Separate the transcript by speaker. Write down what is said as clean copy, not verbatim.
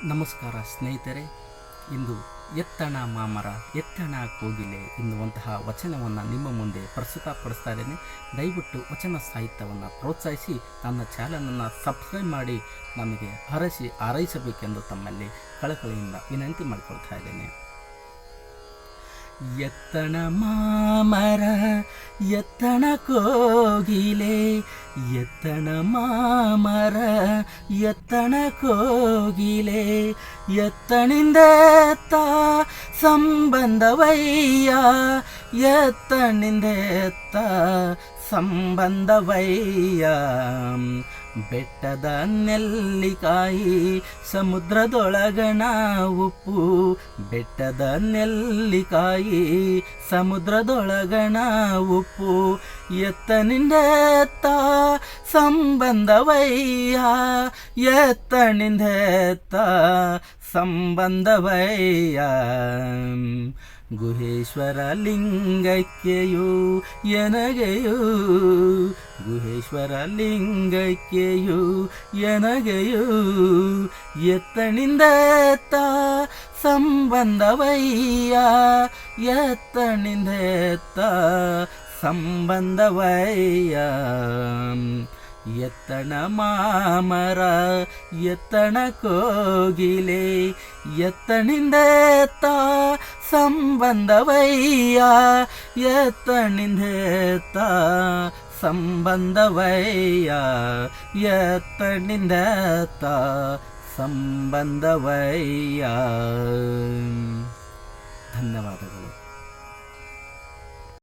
Speaker 1: ನಮಸ್ಕಾರ ಸ್ನೇಹಿತರೆ. ಇಂದು ಎತ್ತಣ ಮಾಮರ ಎತ್ತಣ ಕೋಗಿಲೆ ಎನ್ನುವಂತಹ ವಚನವನ್ನು ನಿಮ್ಮ ಮುಂದೆ ಪ್ರಸ್ತುತಪಡಿಸ್ತಾ ಇದ್ದೇನೆ. ದಯವಿಟ್ಟು ವಚನ ಸಾಹಿತ್ಯವನ್ನು ಪ್ರೋತ್ಸಾಹಿಸಿ ನನ್ನ ಚಾನಲನ್ನು ಸಬ್ಸ್ಕ್ರೈಬ್ ಮಾಡಿ ನಮಗೆ ಹಾರೈಸಬೇಕೆಂದು ತಮ್ಮಲ್ಲಿ ಕಳಕಳಿಯಿಂದ ವಿನಂತಿ ಮಾಡಿಕೊಳ್ತಾ ಇದ್ದೇನೆ. ಎತ್ತಣ ಮಾಮರ ಎತ್ತಣ ಕೋಗಿಲೆ, ಎತ್ತಣ ಮಾಮರ ಎತ್ತಣ ಕೋಗಿಲೆ, ಎತ್ತಣಿಂದೆತ್ತ ಸಂಬಂಧವಯ್ಯ, ಎತ್ತಣಿಂದೆತ್ತ ಸಂಬಂಧವಯ್ಯ. ಬೆಟ್ಟದ ನೆಲ್ಲಿಕಾಯಿ ಸಮುದ್ರದೊಳಗಣ ಉಪ್ಪು, ಬೆಟ್ಟದ ನೆಲ್ಲಿಕಾಯಿ ಸಮುದ್ರದೊಳಗಣ ಉಪ್ಪು, ಎತ್ತನಿಂದೆತ್ತ ಸಂಬಂಧವಯ್ಯ, ಎತ್ತನಿಂದೆತ್ತ ಸಂಬಂಧವಯ್ಯ. ಗುಹೇಶ್ವರ ಲಿಂಗಕ್ಕೆಯೂ ಎನಗೆಯೂ, ಗುಹೇಶ್ವರ ಲಿಂಗಕ್ಕೆಯೂ ಎನಗೆಯೂ, ಎತ್ತಣಿಂದೆತ್ತ ಸಂಬಂಧವಯ್ಯ, ಎತ್ತಣಿಂದೆತ್ತ ಸಂಬಂಧವಯ್ಯ. ಎತ್ತಣ ಮಾಮರ ಎತ್ತಣ ಕೋಗಿಲೆ, ಎತ್ತಣಿಂದೆತ್ತ ಸಂಬಂಧವಯ್ಯ, ಎತ್ತಣಿಂದೆತ್ತ ಸಂಬಂಧವಯ್ಯ, ಎತ್ತಣಿಂದೆತ್ತ ಸಂಬಂಧವಯ್ಯ. ಧನ್ಯವಾದಗಳು.